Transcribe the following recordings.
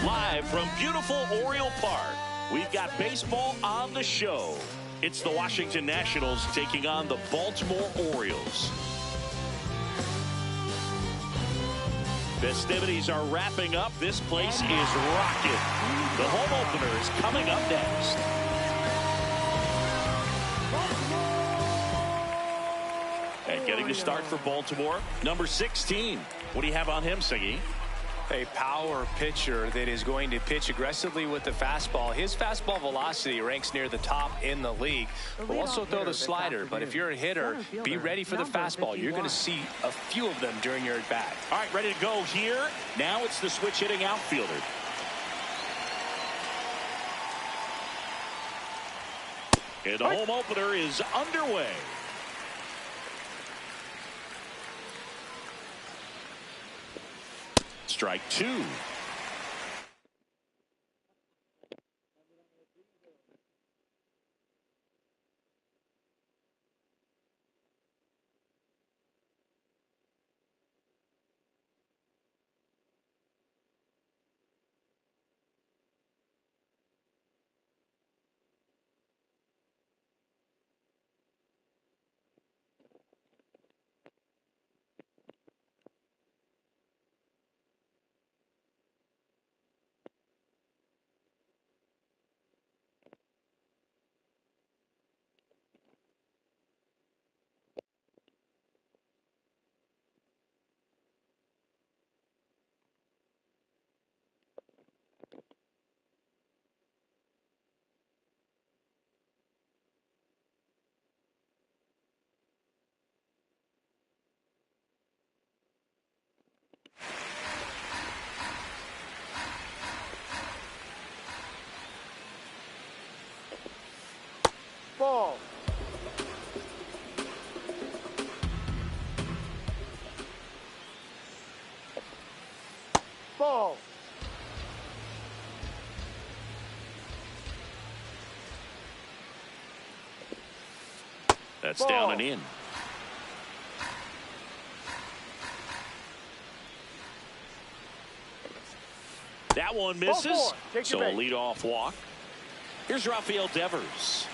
Live from beautiful Oriole Park, we've got baseball on the show. It's the Washington Nationals taking on the Baltimore Orioles. Festivities are wrapping up. This place is rocking. The home opener is coming up next. And getting a start for Baltimore, number 16. What do you have on him, Siggy? A power pitcher that is going to pitch aggressively with the fastball. His fastball velocity ranks near the top in the league. Will also throw the slider, but if you're a hitter, be ready for the fastball. You're going to see a few of them during your at-bat. All right, ready to go here. Now it's the switch-hitting outfielder. And the home opener is underway. Strike two. Ball. Ball. That's Ball. down and in. That one misses. So a leadoff walk. Here's Rafael Devers.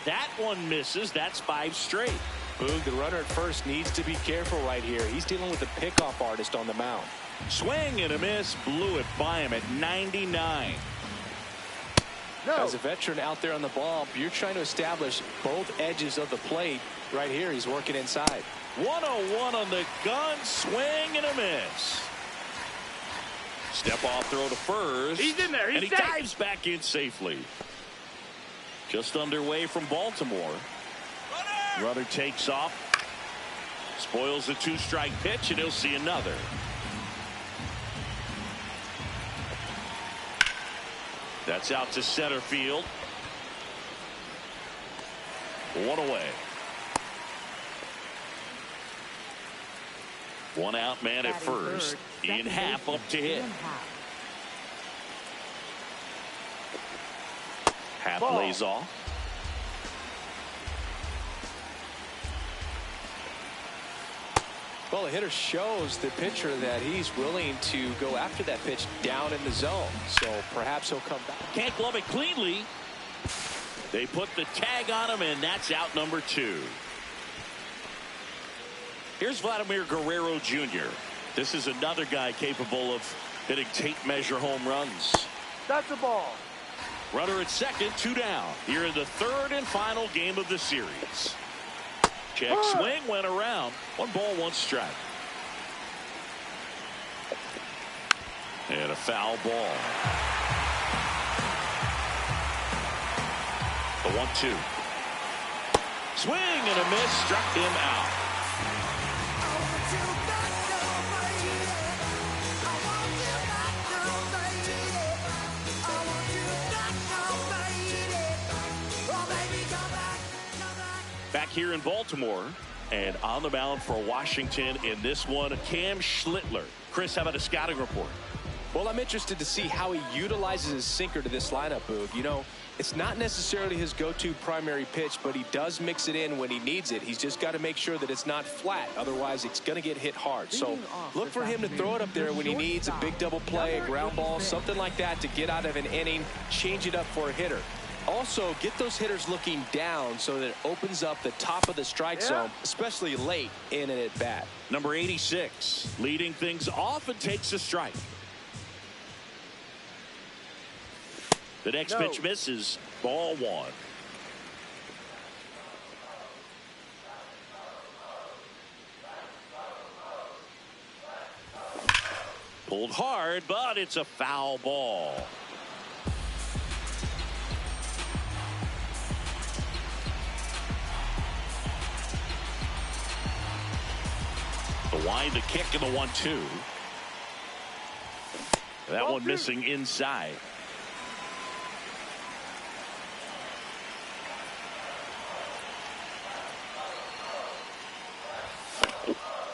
That one misses. That's 5 straight. Boog, the runner at first needs to be careful right here. He's dealing with a pickoff artist on the mound. Swing and a miss. Blew it by him at 99. No. As a veteran out there on the ball, you're trying to establish both edges of the plate. Right here, he's working inside. 101 on the gun. Swing and a miss. Step off throw to first. He's in there. He's and he safe. dives back in safely. Just underway from Baltimore. Runner takes off. Spoils a 2-strike pitch, and he'll see another. That's out to center field. 1 away. 1 out, man at first. Ian Happ up to hit. Happ lays off. Well, the hitter shows the pitcher that he's willing to go after that pitch down in the zone. So perhaps he'll come back. Can't glove it cleanly. They put the tag on him, and that's out number 2. Here's Vladimir Guerrero Jr. This is another guy capable of hitting tape measure home runs. That's a ball. Runner at second, 2 down. Here in the 3rd and final game of the series. Check swing went around. 1 ball, 1 strike. And a foul ball. The 1-2. Swing and a miss, struck him out. Back here in Baltimore, And on the mound for Washington in this one, Cam Schlittler. Chris, how about a scouting report? Well, I'm interested to see how he utilizes his sinker to this lineup, Boog. You know, it's not necessarily his go-to primary pitch, but he does mix it in when he needs it. He's just got to make sure that it's not flat. Otherwise, it's going to get hit hard. So look for him to throw it up there when he needs a big double play, a ground ball, something like that to get out of an inning, change it up for a hitter. Also, get those hitters looking down so that it opens up the top of the strike zone, especially late in an at-bat. Number 86, leading things off and takes a strike. The next pitch misses. Ball one. Pulled hard, but it's a foul ball. The wind, the kick, and the 1-2. That one missing inside.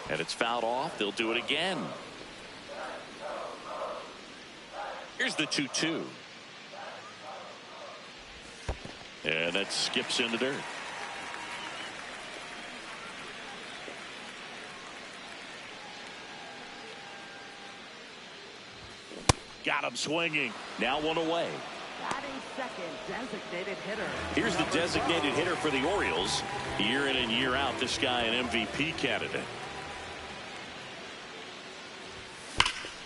And it's fouled off. They'll do it again. Here's the 2-2. And that skips in the dirt. Got him swinging. Now one away. Batting second, designated hitter. Here's the designated hitter for the Orioles. Year in and year out, this guy an MVP candidate.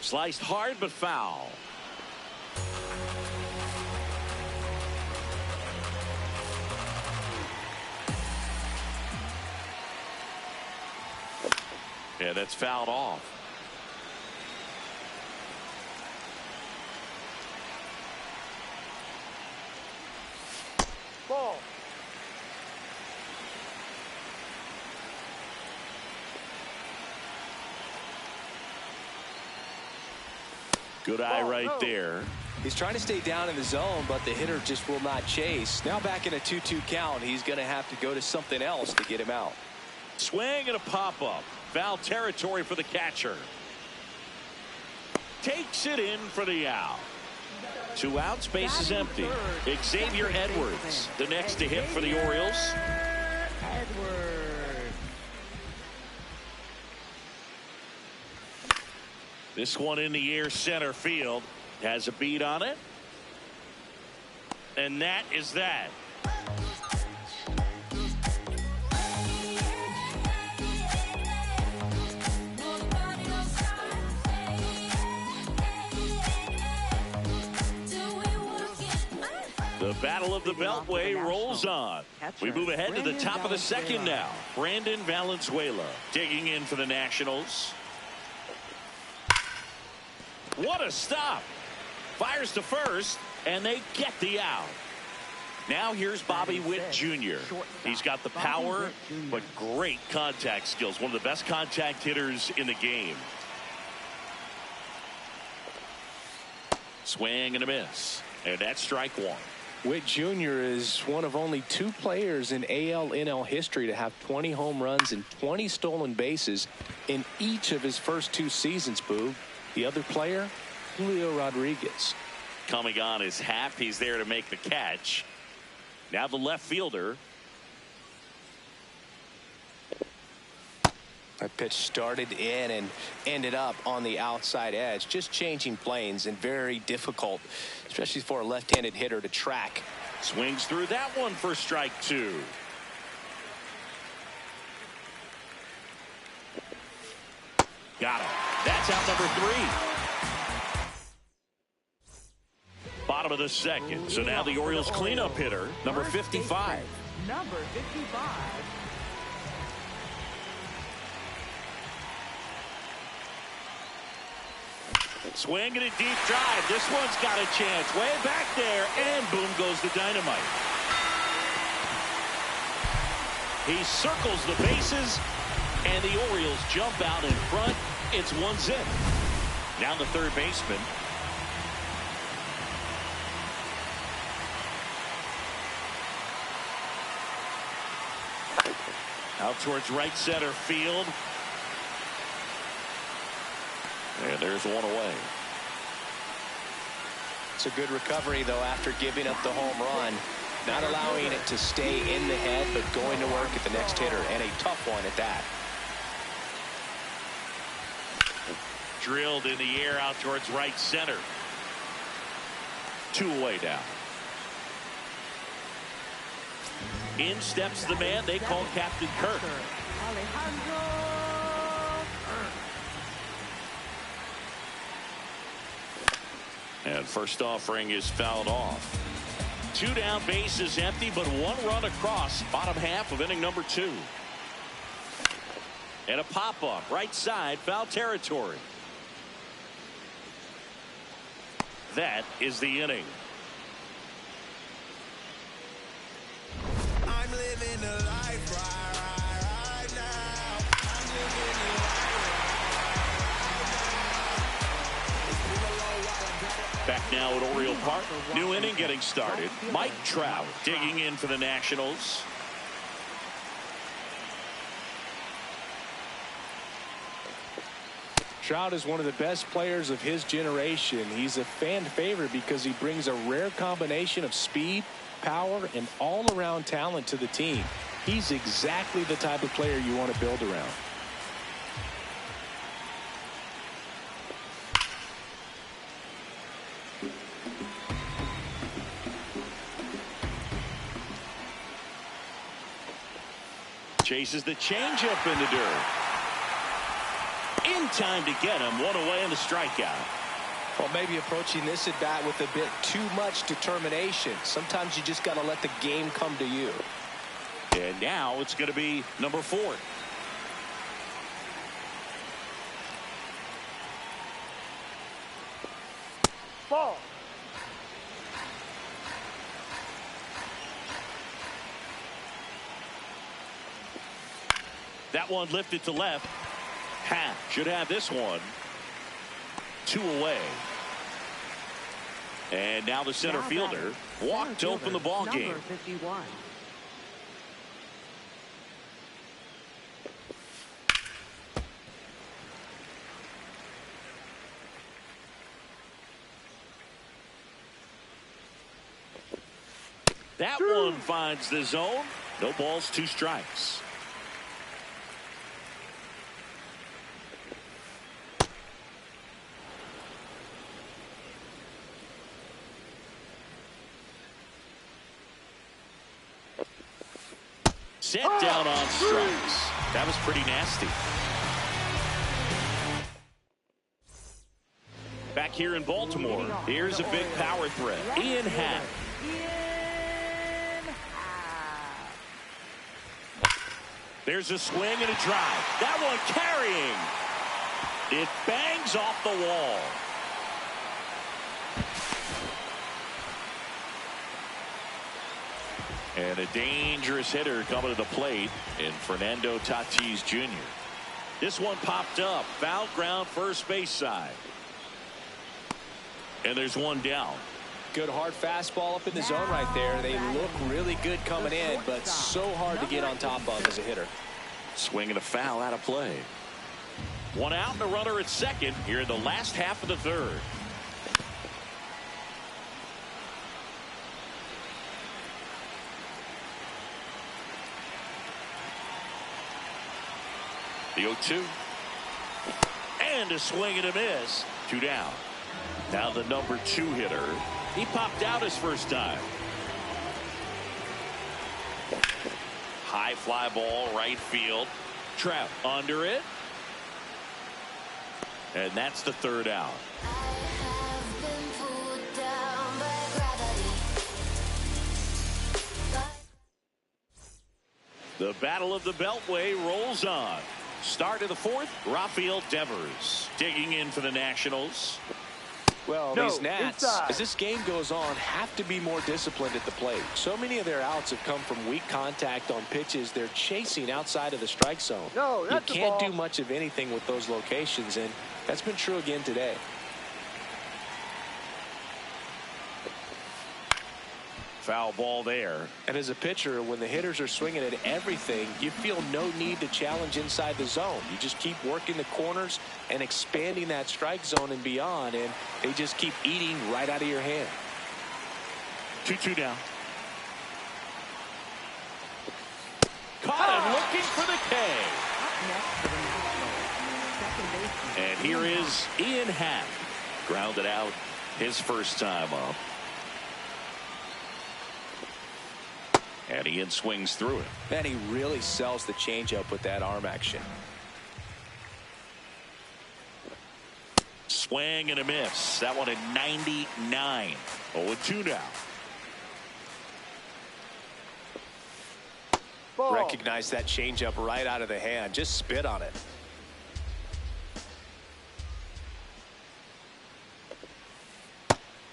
Sliced hard but foul. Yeah, that's fouled off. Ball. Good eye right there. He's trying to stay down in the zone, but the hitter just will not chase. Now back in a 2-2 count, he's going to have to go to something else to get him out. Swing and a pop-up. Foul territory for the catcher. Takes it in for the out. 2 outs, base is empty. Xavier Edwards, the next to hit for the Orioles. Edwards. This one in the air center field. Has a beat on it. And that is that. The Battle of the Beltway rolls on. We move ahead to the top of the second now. Brandon Valenzuela digging in for the Nationals. What a stop. Fires to first, and they get the out. Now here's Bobby Witt Jr. He's got the power, but great contact skills. One of the best contact hitters in the game. Swing and a miss. And that's strike one. Witt Jr. is one of only 2 players in AL/NL history to have 20 home runs and 20 stolen bases in each of his first 2 seasons, Boog. The other player, Julio Rodriguez. Coming on his half, he's there to make the catch. Now the left fielder. That pitch started in and ended up on the outside edge, just changing planes, and very difficult, especially for a left-handed hitter to track. Swings through that one for strike 2. Got him. That's out number 3. Bottom of the second. So now the Orioles cleanup hitter, number 55. Number 55. Swing and a deep drive. This one's got a chance. Way back there, and boom goes the dynamite. He circles the bases, and the Orioles jump out in front. It's 1-0. Now the third baseman. Out towards right center field. And there's one away. It's a good recovery, though, after giving up the home run. Not allowing it to stay in the head, but going to work at the next hitter, and a tough one at that. Drilled in the air out towards right center. 2 away now. In steps the man they call Captain Kirk. And first offering is fouled off. 2 down, bases empty, but 1 run across. Bottom half of inning number 2. And a pop-up right side, foul territory. That is the inning. I'm living a life right now. I'm living a life. Back now at Oriole Park. New inning getting started. Mike Trout digging in for the Nationals. Trout is one of the best players of his generation. He's a fan favorite because he brings a rare combination of speed, power, and all-around talent to the team. He's exactly the type of player you want to build around. Chases the changeup in the dirt. In time to get him. 1 away in the strikeout. Well, maybe approaching this at bat with a bit too much determination. Sometimes you just got to let the game come to you. And now it's going to be number 4. Ball. That one lifted to left. Should have this one. 2 away. And now the center fielder walked to open the ball game. Number 51. That one finds the zone. No balls, 2 strikes. Set down on strikes. That was pretty nasty. Back here in Baltimore, here's a big power threat. Ian Happ. There's a swing and a drive. That one carrying. It bangs off the wall. And a dangerous hitter coming to the plate in Fernando Tatis Jr. This one popped up. Foul ground, first base side. And there's one down. Good hard fastball up in the zone right there. They look really good coming in, but so hard to get on top of as a hitter. Swing and a foul out of play. 1 out and a runner at second here in the last half of the 3rd. The 0-2. And a swing and a miss. 2 down. Now the number 2 hitter. He popped out his first time. High fly ball, right field. Trout under it. And that's the 3rd out. The battle of the Beltway rolls on. Start of the 4th, Rafael Devers digging in for the Nationals. Well, these Nats, as this game goes on, have to be more disciplined at the plate. So many of their outs have come from weak contact on pitches they're chasing outside of the strike zone. You can't do much of anything with those locations, and that's been true again today. Foul ball there. And as a pitcher, when the hitters are swinging at everything, you feel no need to challenge inside the zone. You just keep working the corners and expanding that strike zone and beyond, and they just keep eating right out of your hand. 2-2 now. Caught him looking for the K. And here is Ian Happ. Grounded out his first time up. And Ian swings through it. And he really sells the changeup with that arm action. Swing and a miss. That one at 99. 0-2 now. Ball. Recognize that changeup right out of the hand. Just spit on it.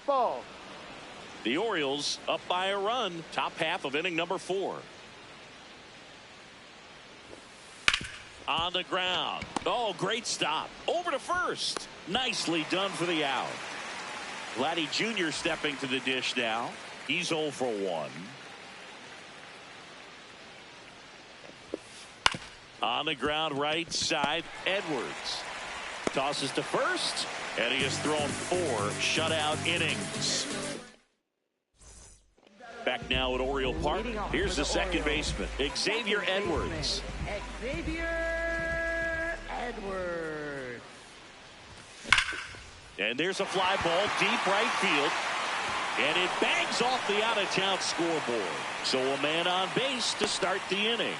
Ball. The Orioles up by a run. Top half of inning number 4. On the ground. Oh, great stop. Over to first. Nicely done for the out. Vladdy Jr. stepping to the dish now. He's 0 for 1. On the ground, right side, Edwards. Tosses to first, and he has thrown 4 shutout innings. Back now at Oriole Park. Here's the second baseman, Xavier Edwards. Xavier Edwards. And there's a fly ball deep right field. And it bangs off the out-of-town scoreboard. So a man on base to start the inning.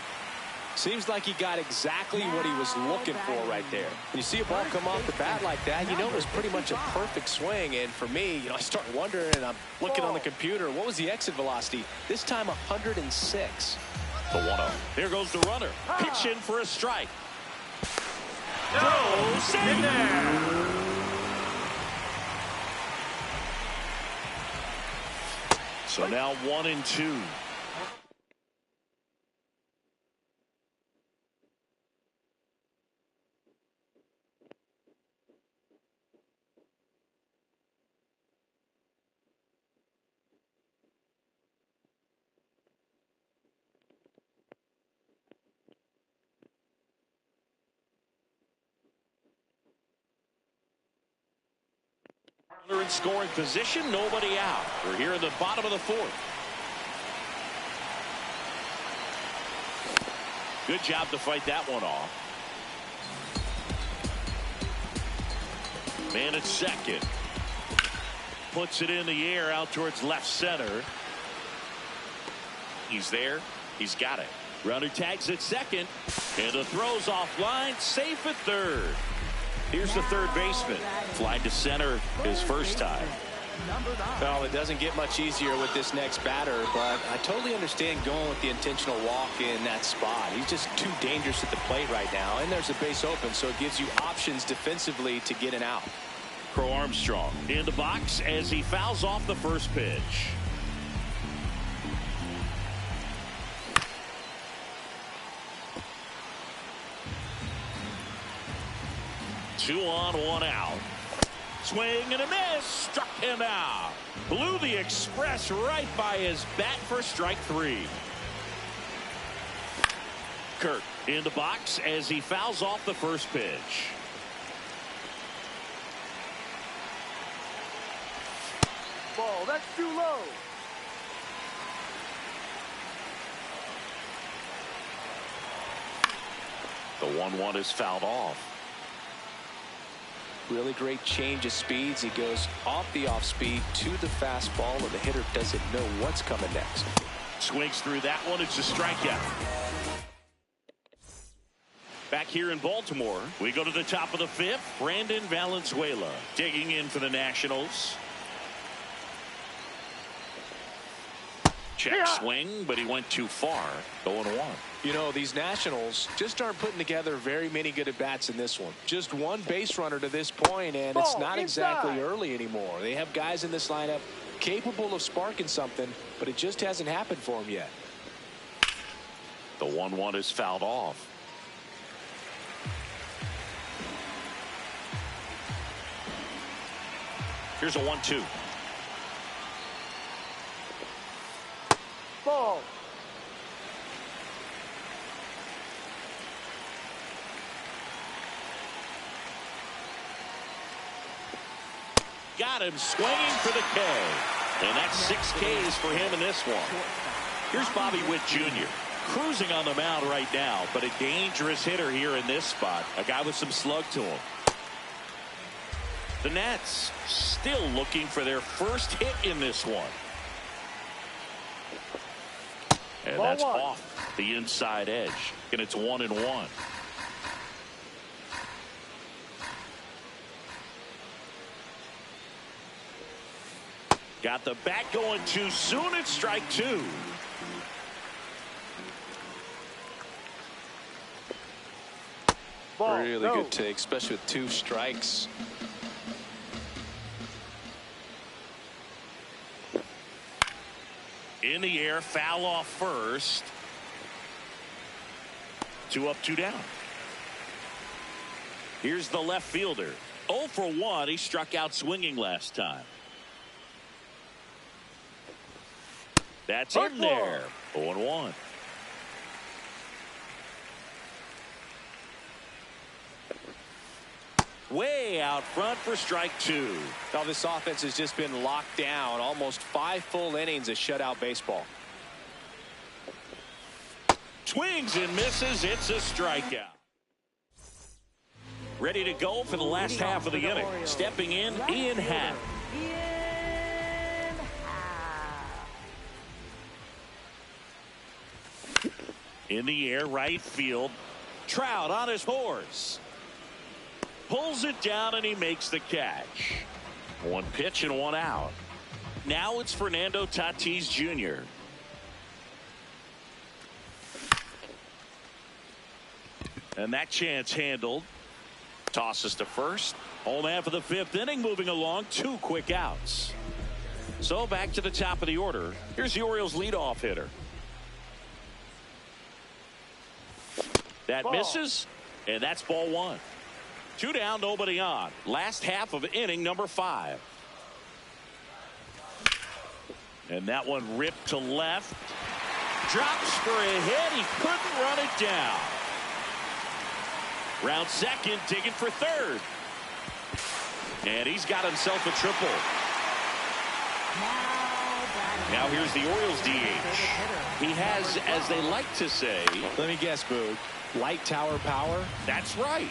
Seems like he got exactly what he was looking for right there. When you see a ball come off the bat like that, you know it was pretty much a perfect swing. And for me, I start wondering, and I'm looking on the computer, what was the exit velocity? This time 106. The 1-0. There goes the runner. Pitch in for a strike. Throws in there. So now 1-2. They're in scoring position, nobody out. We're here in the bottom of the 4th. Good job to fight that one off. Man at second. Puts it in the air out towards left center. He's there. He's got it. Runner tags at second. And the throw's offline. Safe at third. Here's the third baseman. Flying to center his first time. Well, it doesn't get much easier with this next batter, but I totally understand going with the intentional walk in that spot. He's just too dangerous at the plate right now, and there's a base open, so it gives you options defensively to get an out. Crow Armstrong in the box as he fouls off the first pitch. Two on, one out. Swing and a miss. Struck him out. Blew the express right by his bat for strike 3. Kirk in the box as he fouls off the first pitch. Ball. That's too low. The 1-1 is fouled off. Really great change of speeds. He goes off the off speed to the fastball, and the hitter doesn't know what's coming next. Swings through that one. It's a strikeout. Back here in Baltimore, we go to the top of the 5th. Brandon Valenzuela digging in for the Nationals. Check swing, but he went too far. 0-1. You know, these Nationals just aren't putting together very many good at-bats in this one. Just one base runner to this point, and it's not exactly early anymore. They have guys in this lineup capable of sparking something, but it just hasn't happened for them yet. The 1-1 is fouled off. Here's a 1-2. Got him swinging for the K. And that's 6 Ks for him in this one. Here's Bobby Witt Jr. cruising on the mound right now, but a dangerous hitter here in this spot. A guy with some slug to him. The Nats still looking for their first hit in this one. And that's off the inside edge. And it's 1-1. Got the bat going too soon. It's strike 2. Really good take, especially with 2 strikes. In the air, foul off first. 2 up, 2 down. Here's the left fielder. 0 for 1. He struck out swinging last time. That's in there. 0-1. Way out front for strike 2. Now this offense has just been locked down. Almost 5 full innings of shutout baseball. Swings and misses. It's a strikeout. Ready to go for the last half of the inning. Stepping in, Ian Happ. In the air, right field. Trout on his horse. Pulls it down and he makes the catch. 1 pitch and 1 out. Now it's Fernando Tatis Jr. And that chance handled. Tosses to first. Home half of the 5th inning moving along. 2 quick outs. So back to the top of the order. Here's the Orioles leadoff hitter. That misses, and that's ball 1. 2 down, nobody on. Last half of inning number 5. And that one ripped to left. Drops for a hit. He couldn't run it down. Round second, digging for third. And he's got himself a triple. Now here's the Orioles DH. He has, as they like to say, let me guess, Boog. Light tower power? That's right.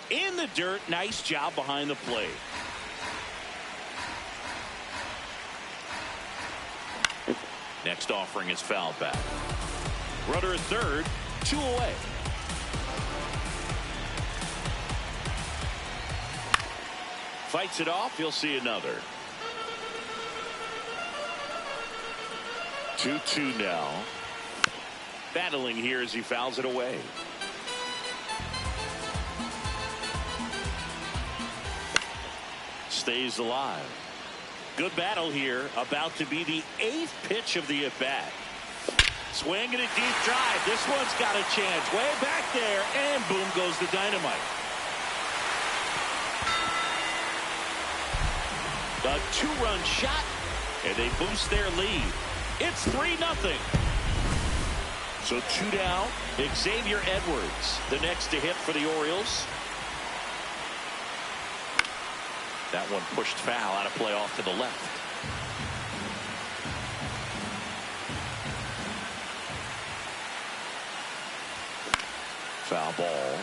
In the dirt, nice job behind the plate. Next offering is foul back. Runner at third, 2 away. Fights it off. You'll see another. 2-2 now. Battling here as he fouls it away. Stays alive. Good battle here. About to be the 8th pitch of the at-bat. Swing and a deep drive. This one's got a chance. Way back there. And boom goes the dynamite. A 2-run shot, and they boost their lead. It's 3-0. So 2 down. Xavier Edwards, the next to hit for the Orioles. That one pushed foul, out of play off to the left. Foul ball.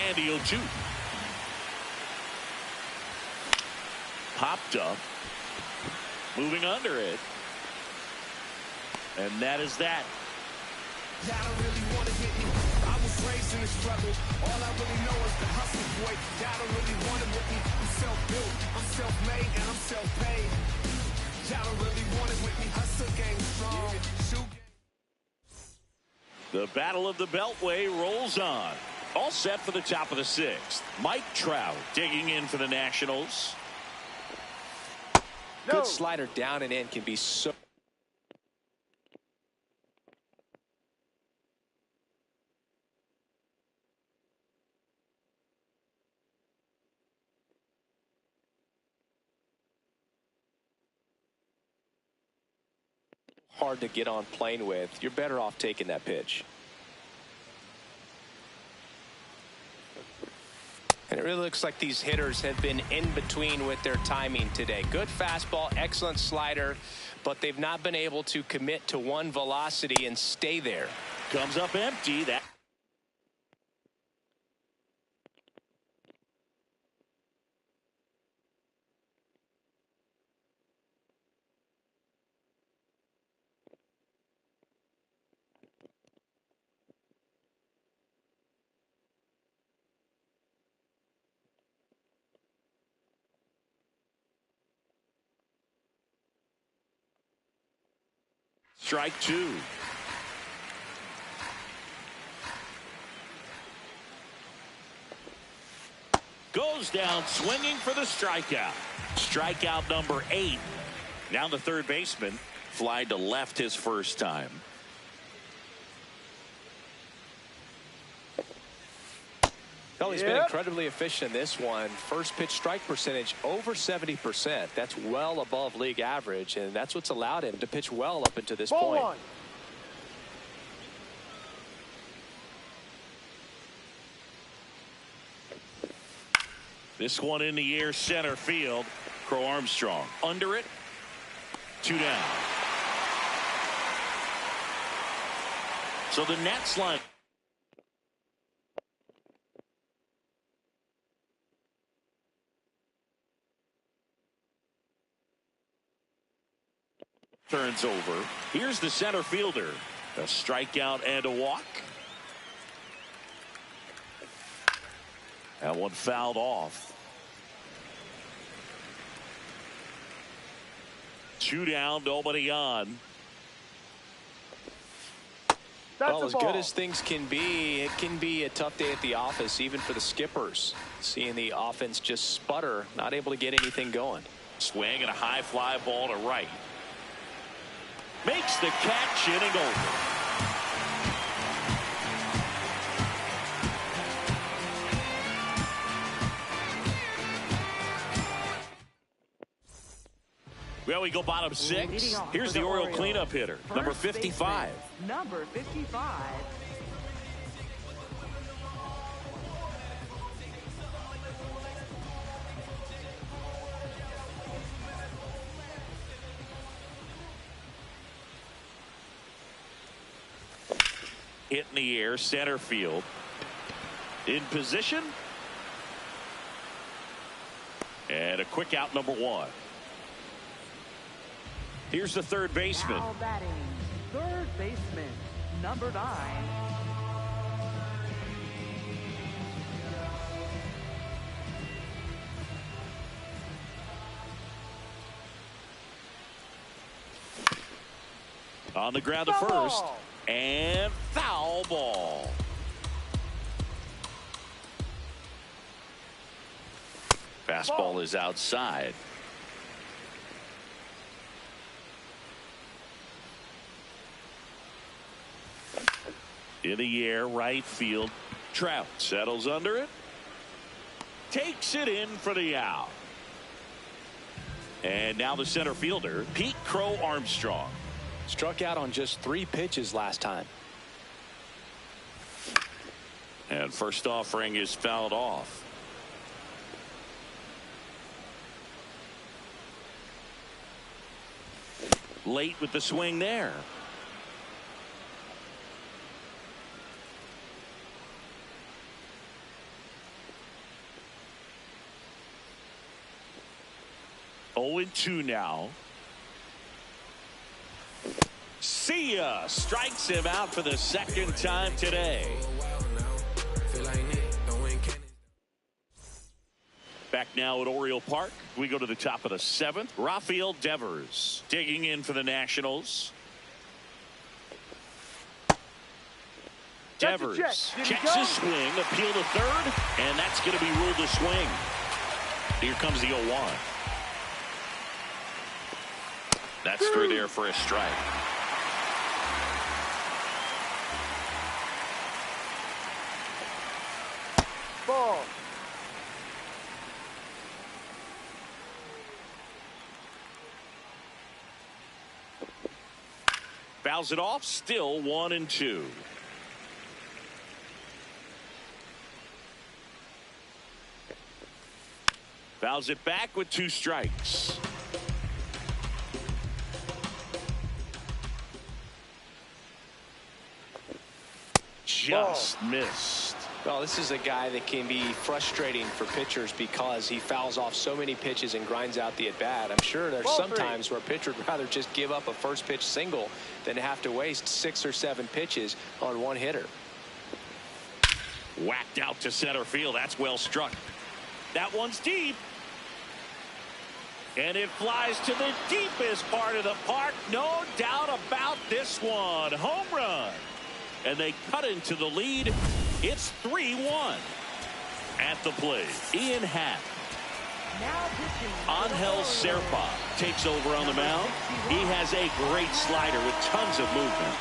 And he'll shoot. Popped up. Moving under it. And that is that. Y'all don't really want to hit me. I was raised in the struggle. All I really know is the hustle, boy. Y'all don't really want it with me. I'm self-built, I'm self-made, and I'm self-paid. Y'all don't really want it with me. Hustle game strong. Shoot. The Battle of the Beltway rolls on. All set for the top of the 6th. Mike Trout digging in for the Nationals. Good slider down and in can be so hard to get on plane with, you're better off taking that pitch. And it really looks like these hitters have been in between with their timing today. Good fastball, excellent slider, but they've not been able to commit to one velocity and stay there. Comes up empty. That strike two. Goes down swinging for the strikeout. Strikeout number 8. Now the third baseman fly to left his first time. Well, he's been incredibly efficient in this one. First pitch strike percentage over 70%. That's well above league average, and that's what's allowed him to pitch well up into this point. One. This one in the air, center field. Crow Armstrong under it. 2 down. So the Nats line. Turns over. Here's the center fielder. A strikeout and a walk. That one fouled off. 2 down, nobody on. Well, as good as things can be, it can be a tough day at the office, even for the skippers. Seeing the offense just sputter, not able to get anything going. Swing and a high fly ball to right. Makes the catch, inning over. Well, we go bottom 6. Here's the Oriole cleanup hitter, number 55. Number 55. Hit in the air, center field. In position. And a quick out, number 1. Here's the third baseman. Now batting, third baseman, number 9. On the ground to first. And foul ball. Fastball is outside. In the air, right field. Trout settles under it. Takes it in for the out. And now the center fielder, Pete Crow Armstrong. Struck out on just 3 pitches last time. And first offering is fouled off. Late with the swing there. Oh, 0-2 now. See ya. Strikes him out for the second time today. Back now at Oriole Park. We go to the top of the 7th. Rafael Devers digging in for the Nationals. Devers checks his swing, appeal to third, and that's going to be ruled a swing. Here comes the 0-1. That's through there for a strike. Ball. Fouls it off, still 1-2. Fouls it back with 2 strikes. Just missed. Well, this is a guy that can be frustrating for pitchers because he fouls off so many pitches and grinds out the at-bat. I'm sure there's some times where a pitcher would rather just give up a first pitch single than have to waste 6 or 7 pitches on one hitter. Whacked out to center field. That's well struck. That one's deep. And it flies to the deepest part of the park. No doubt about this one. Home run. And they cut into the lead. It's 3-1. At the plate, Ian Happ. Angel Serpa takes over on the mound. He has a great slider with tons of movement.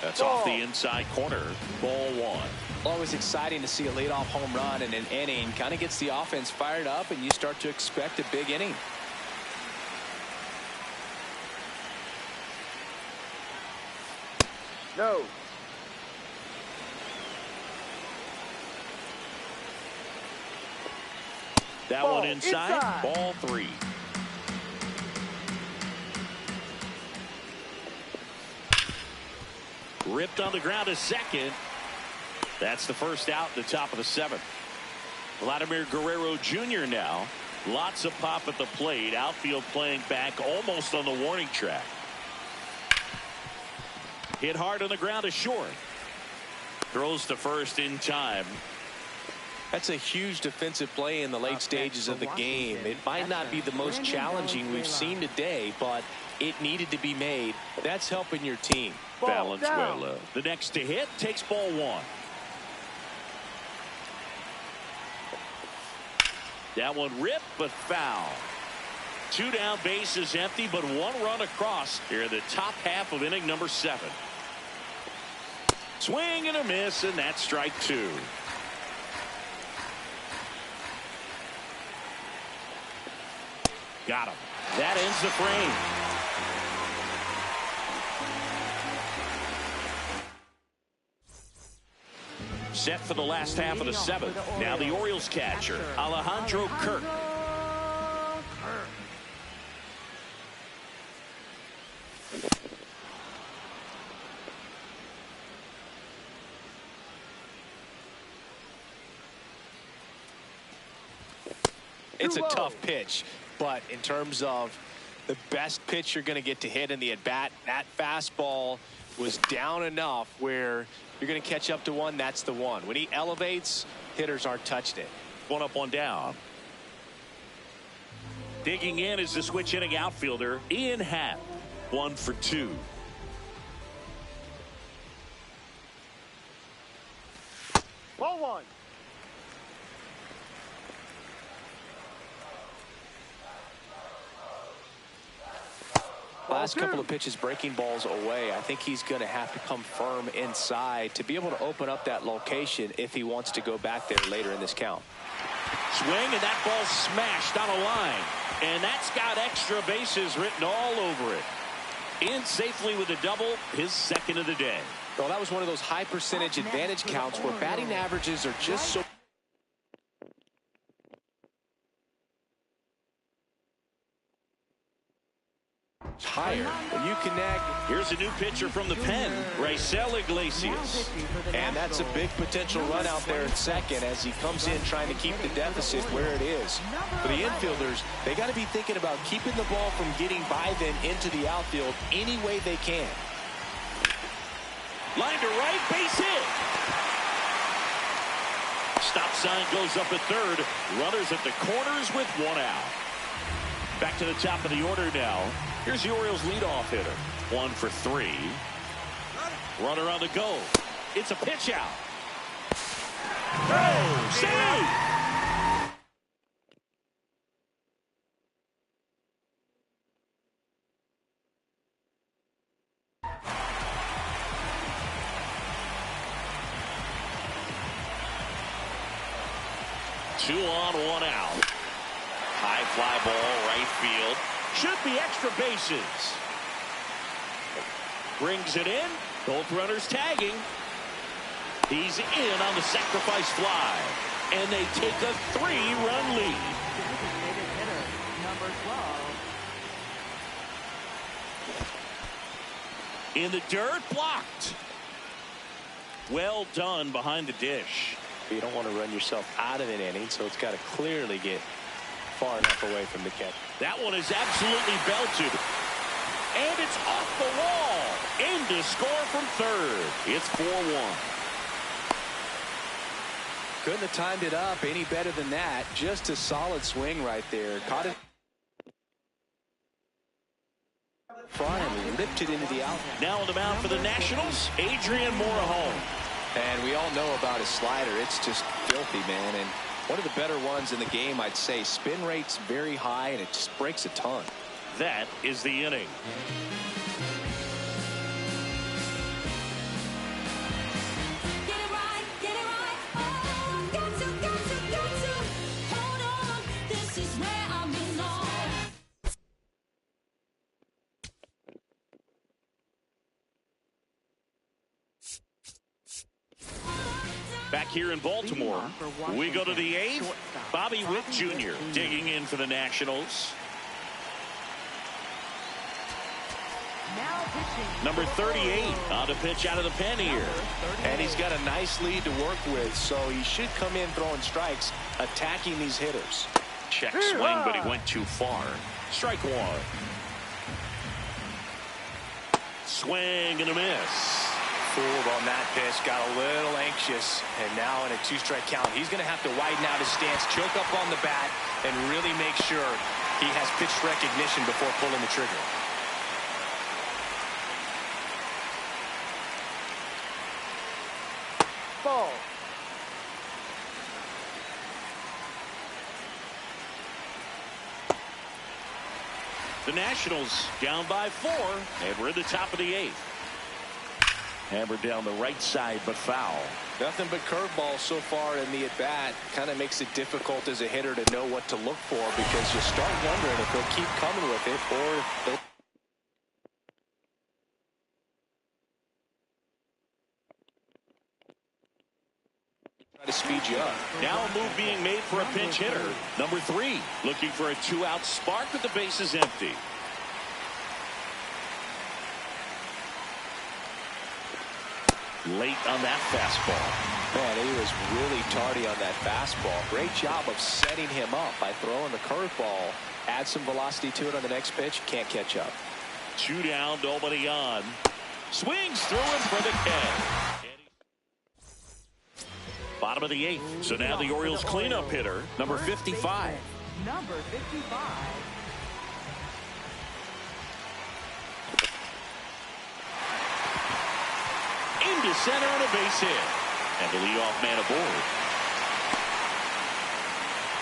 That's off the inside corner. Ball 1. Always exciting to see a leadoff home run in an inning. Kind of gets the offense fired up, and you start to expect a big inning. No. That one inside. Ball 3. Ripped on the ground to second. That's the first out in the top of the 7th. Vladimir Guerrero Jr. now. Lots of pop at the plate. Outfield playing back almost on the warning track. Hit hard on the ground to short. Throws to first in time. That's a huge defensive play in the late stages of the game. It might not be the most challenging we've seen today, but it needed to be made. That's helping your team. Valenzuela, the next to hit, takes ball 1. That one ripped, but foul. 2 down, bases empty, but 1 run across here in the top half of inning number 7. Swing and a miss, and that's strike 2. Got him. That ends the frame. Set for the last half of the 7th. Now the Orioles catcher, Alejandro Kirk. It's a tough pitch, but in terms of the best pitch you're going to get to hit in the at-bat, that fastball was down enough where you're going to catch up to one. That's the one. When he elevates, hitters aren't touching it. 1 up, 1 down. Digging in is the switch hitting outfielder, Ian Happ. 1 for 2. Ball 1. Last couple of pitches breaking balls away. I think he's going to have to come firm inside to be able to open up that location if he wants to go back there later in this count. Swing, and that ball smashed on a line. And that's got extra bases written all over it. In safely with a double, his 2nd of the day. Well, that was one of those high percentage advantage counts where batting averages are just so higher. When you connect, here's a new pitcher from the pen, Raisel Iglesias. And that's a big potential run out there in second as he comes in trying to keep the deficit where it is. For the infielders, they got to be thinking about keeping the ball from getting by them into the outfield any way they can. Line to right, base hit. Stop sign goes up at third. Runners at the corners with 1 out. Back to the top of the order now. Here's the Orioles leadoff hitter. 1 for 3. Runner on the go. It's a pitch out. Oh, save! Two on, 1 out. High fly ball, right field. Should be extra bases. Brings it in. Both runners tagging. He's in on the sacrifice fly. And they take a 3-run lead. Designated hitter, number 12. In the dirt, blocked. Well done behind the dish. You don't want to run yourself out of an inning, so it's got to clearly get far enough away from the catch. That one is absolutely belted. And it's off the wall. In to score from third. It's 4-1. Couldn't have timed it up any better than that. Just a solid swing right there. Caught it front and lipped it into the out. Now on the mound for the Nationals, Adrian Morejon. And we all know about his slider. It's just filthy, man. And one of the better ones in the game, I'd say. Spin rate's very high, and it just breaks a ton. That is the inning. Back here in Baltimore, we go to the 8th. Bobby Witt Jr. digging in for the Nationals. Number 38 on the pitch out of the pen here. And he's got a nice lead to work with, so he should come in throwing strikes, attacking these hitters. Check swing, but he went too far. Strike one. Swing and a miss. Fooled on that pitch, got a little anxious, and now in a 2-strike count, he's going to have to widen out his stance, choke up on the bat, and really make sure he has pitch recognition before pulling the trigger. Ball. The Nationals down by 4, and we're at the top of the 8th. Hammered down the right side, but foul. Nothing but curveballs so far in the at-bat. Kind of makes it difficult as a hitter to know what to look for, because you start wondering if they'll keep coming with it or if they'll try to speed you up. Now a move being made for a pinch hitter. Number 3, looking for a 2-out spark with the bases empty. Late on that fastball. Man, he was really tardy on that fastball. Great job of setting him up by throwing the curveball. Add some velocity to it on the next pitch. Can't catch up. 2 down, nobody on. Swings through him for the catch. Bottom of the 8th. So now the Orioles cleanup hitter, number 55. Number 55. Into center and a base hit. And the leadoff man aboard.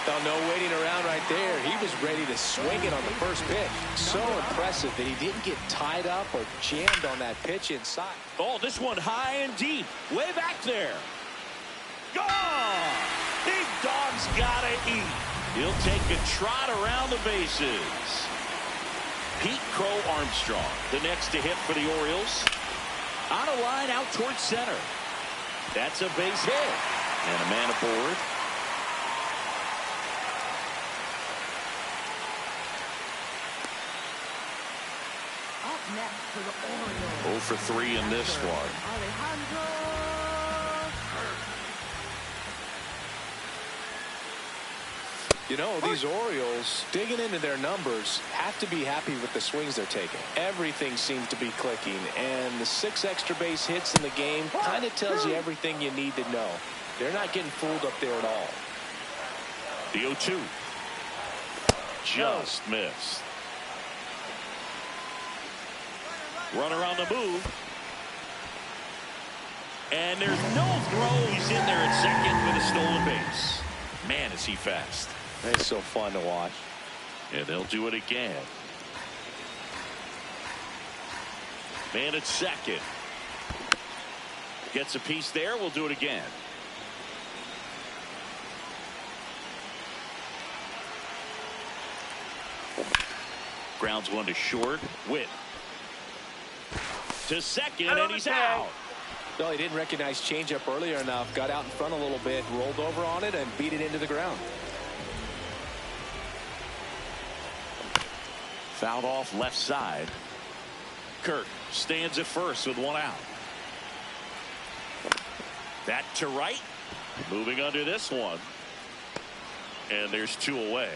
Oh, no waiting around right there. He was ready to swing it on the first pitch. So impressive that he didn't get tied up or jammed on that pitch inside. Oh, this one high and deep. Way back there. Gone! Big dog's gotta eat. He'll take a trot around the bases. Pete Crow Armstrong, the next to hit for the Orioles. On a line out towards center. That's a base hit. And a man aboard. Up next for the Orioles. 0 for 3 in this one. Alejandro. You know, these Orioles, digging into their numbers, have to be happy with the swings they're taking. Everything seems to be clicking, and the 6 extra base hits in the game kind of tells you everything you need to know. They're not getting fooled up there at all. The 0-2. Just missed. Runner on the move. And there's no throw. He's in there at second with a stolen base. Man, is he fast. It's so fun to watch. And they'll do it again. Man at second. Gets a piece there. We'll do it again. Grounds one to short. Witt. to second, and he's out. No, he didn't recognize changeup earlier enough. Got out in front a little bit, rolled over on it, and beat it into the ground. Fouled off left side. Kirk stands at first with one out. That to right. Moving under this one. And there's two away.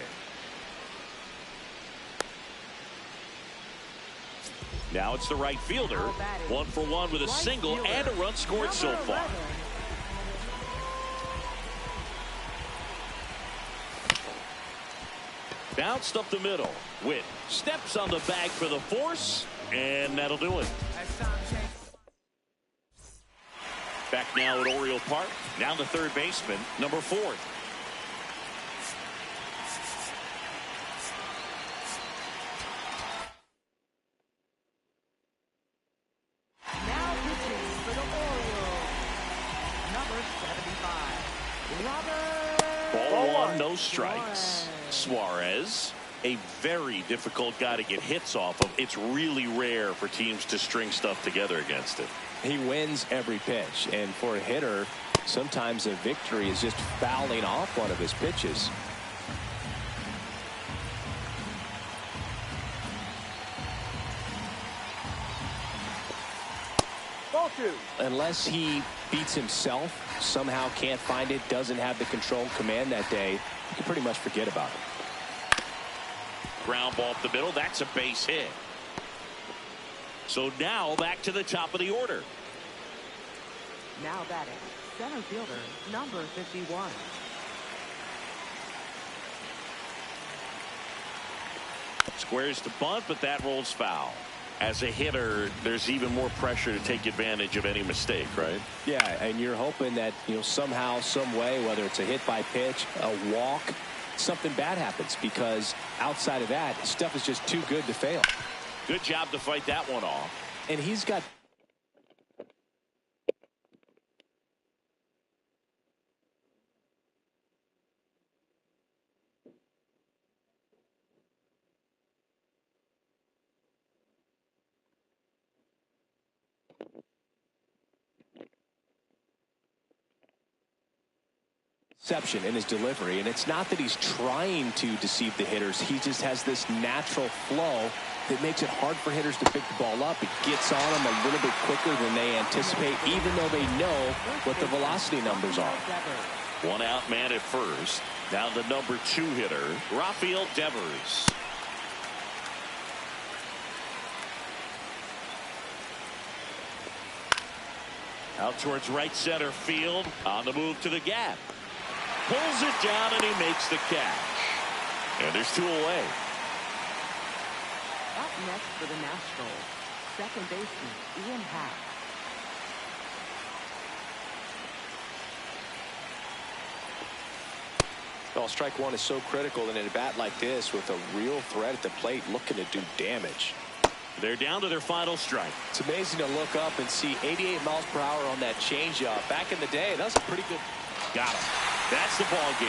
Now it's the right fielder. 1 for 1 with a single and a run scored so far. Bounced up the middle. Witt steps on the bag for the force, and that'll do it. Back now at Oriole Park. Now the third baseman, number 4. Now pitching for the Orioles, number 75, Robert. Ball 1, no strikes. Suarez, a very difficult guy to get hits off of. It's really rare for teams to string stuff together against him. He wins every pitch, and for a hitter, sometimes a victory is just fouling off one of his pitches. Ball 2. Unless he beats himself, somehow can't find it, doesn't have the control and command that day, you can pretty much forget about it. Ground ball up the middle. That's a base hit. So now back to the top of the order. Now batting, center fielder, number 51. Squares to bunt, but that rolls foul. As a hitter, there's even more pressure to take advantage of any mistake, right? Yeah, and you're hoping that, somehow, some way, whether it's a hit by pitch, a walk, something bad happens, because outside of that, stuff is just too good to fail. Good job to fight that one off. And he's got deception in his delivery, and it's not that he's trying to deceive the hitters. He just has this natural flow that makes it hard for hitters to pick the ball up. It gets on them a little bit quicker than they anticipate, even though they know what the velocity numbers are. One out man at first. Now the number 2 hitter, Rafael Devers. Out towards right center field. On the move to the gap. Pulls it down, and he makes the catch. And there's 2 away. Up next for the Nationals, second baseman, Ian Happ. Well, strike one is so critical in a bat like this with a real threat at the plate looking to do damage. They're down to their final strike. It's amazing to look up and see 88 miles per hour on that changeup. Back in the day, that was a pretty good. Got him. That's the ball game.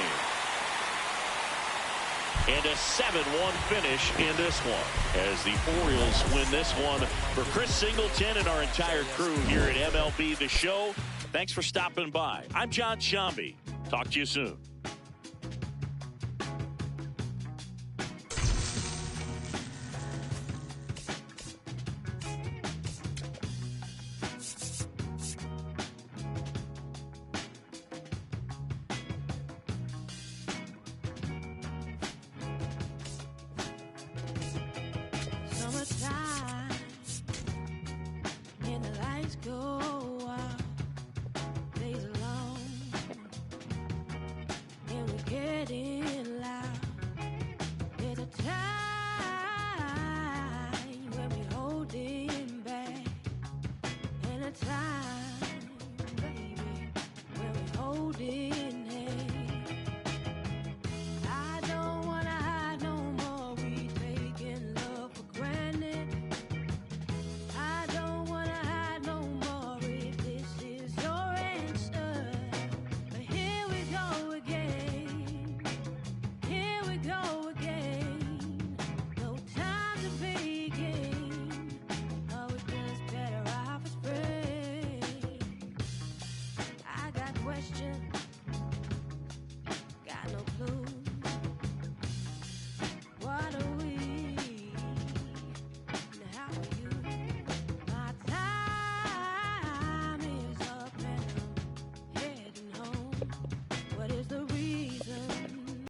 And a 7-1 finish in this one as the Orioles win this one. For Chris Singleton and our entire crew here at MLB The Show, thanks for stopping by. I'm John Shambi. Talk to you soon.